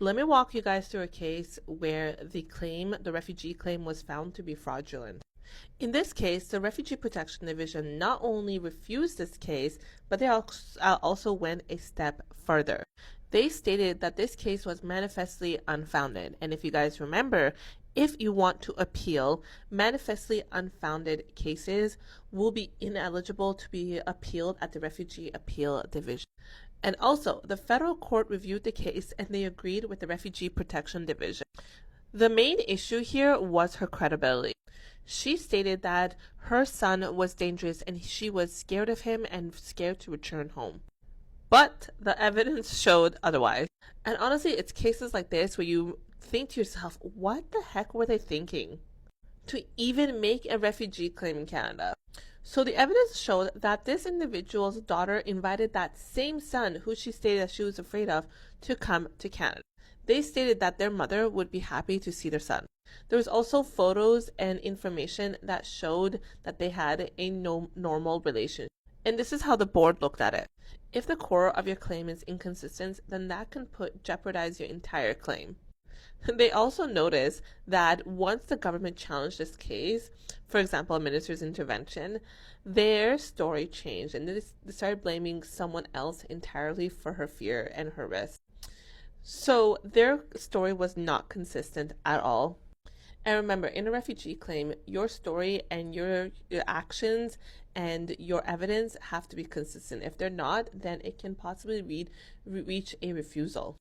Let me walk you guys through a case where the refugee claim was found to be fraudulent. In this case, the Refugee Protection Division not only refused this case, but they also went a step further. They stated that this case was manifestly unfounded. And if you guys remember, if you want to appeal, manifestly unfounded cases will be ineligible to be appealed at the Refugee Appeal Division. And also, the federal court reviewed the case and they agreed with the Refugee Protection Division. The main issue here was her credibility. She stated that her son was dangerous and she was scared of him and scared to return home. But the evidence showed otherwise. And honestly, it's cases like this where you think to yourself, what the heck were they thinking to even make a refugee claim in Canada? So the evidence showed that this individual's daughter invited that same son, who she stated that she was afraid of, to come to Canada. They stated that their mother would be happy to see their son. There was also photos and information that showed that they had a normal relationship. And this is how the board looked at it. If the core of your claim is inconsistent, then that can jeopardize your entire claim. They also noticed that once the government challenged this case, for example, a minister's intervention, their story changed and they started blaming someone else entirely for her fear and her risk. So their story was not consistent at all. And remember, in a refugee claim, your story and your actions and your evidence have to be consistent. If they're not, then it can possibly reach a refusal.